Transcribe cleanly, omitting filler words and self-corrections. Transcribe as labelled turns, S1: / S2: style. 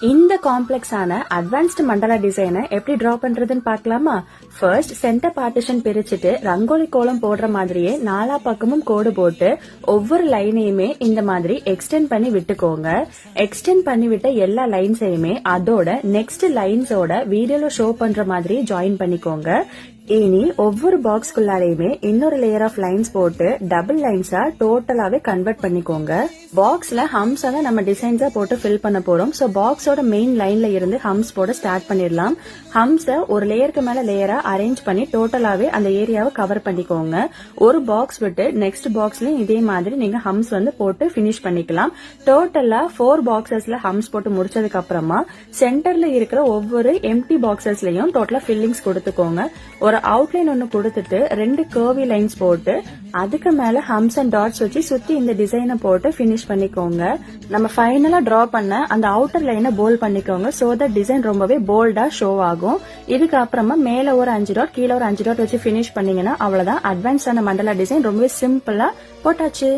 S1: இந்த காம்ப்ளெக்ஸான அட்வான்ஸ்டு மண்டலா டிசைனை எப்படி டிரா பண்றதுன்னு பார்க்கலாமா? ஃபர்ஸ்ட் சென்டர் பார்ட்டிஷன் பிரிச்சுட்டு ரங்கோலி கோலம் போடுற மாதிரியே நாலா பக்கமும் கோடு போட்டு ஒவ்வொரு லைனையுமே இந்த மாதிரி எக்ஸ்டெண்ட் பண்ணி விட்டுக்கோங்க. எக்ஸ்டெண்ட் பண்ணி விட்ட எல்லா லைன்ஸையுமே அதோட நெக்ஸ்ட் லைன்ஸோட வீடியோல ஷோ பண்ற மாதிரி ஜாயின் பண்ணிக்கோங்க. இனி ஒவ்வொரு பாக்ஸ்குள்ளாரையுமே இன்னொரு லேயர் ஆஃப் லைன்ஸ் போட்டு டபுள் லைன்ஸா டோட்டலாவே கன்வெர்ட் பண்ணிக்கோங்க. பாக்ஸ்ல ஹம்ஸ் தான் நம்ம டிசைன்ஸா போட்டு ஃபில் பண்ண போறோம். சோ பாக்ஸோட மெயின் லைன்ல இருந்து ஹம்ஸ் போட ஸ்டார்ட் பண்ணிடலாம். ஹம்ஸ ஒரு லேயருக்கு மேல லேயரா அரேஞ்ச் பண்ணி டோட்டலாவே அந்த ஏரியாவை கவர் பண்ணிக்கோங்க. ஒரு பாக்ஸ் விட்டு நெக்ஸ்ட் பாக்ஸ்லயும் இதே மாதிரி நீங்க ஹம்ஸ் போட்டு பினிஷ் பண்ணிக்கலாம். டோட்டலா 4 பாக்ஸஸ்ல ஹம்ஸ் போட்டு முடிச்சதுக்கு அப்புறமா சென்டர்ல இருக்கிற ஒவ்வொரு எம்டி பாக்ஸஸ்லயும் டோட்டலா ஃபில்லிங்ஸ் கொடுத்துக்கோங்க. ஒரு அவுட்லைன் ஒன்னு கொடுத்துட்டு 2 கர்வி லைன்ஸ் போட்டு அதுக்கு மேல ஹம்ஸ் அண்ட் டாட்ஸ் வச்சு சுத்தி இந்த டிசைனை போட்டு பினிஷ் பண்ணிக்கோங்க. நம்ம ஃபைனலா டிரா பண்ண அந்த அவுட்டர் லைனை போல்ட் பண்ணிக்கோங்க. சோ தட் டிசைன் ரொம்பவே போல்டா ஷோ ஆகும். இதுக்கு அப்புறமா மேல ஒரு 5 டாட் கீழே ஒரு 5 டாட் வச்சு பினிஷ் பண்ணீங்கன்னா அவ்வளவுதான். அட்வான்ஸான மண்டலா டிசைன் ரொம்பவே சிம்பிளா போட்டாச்சு.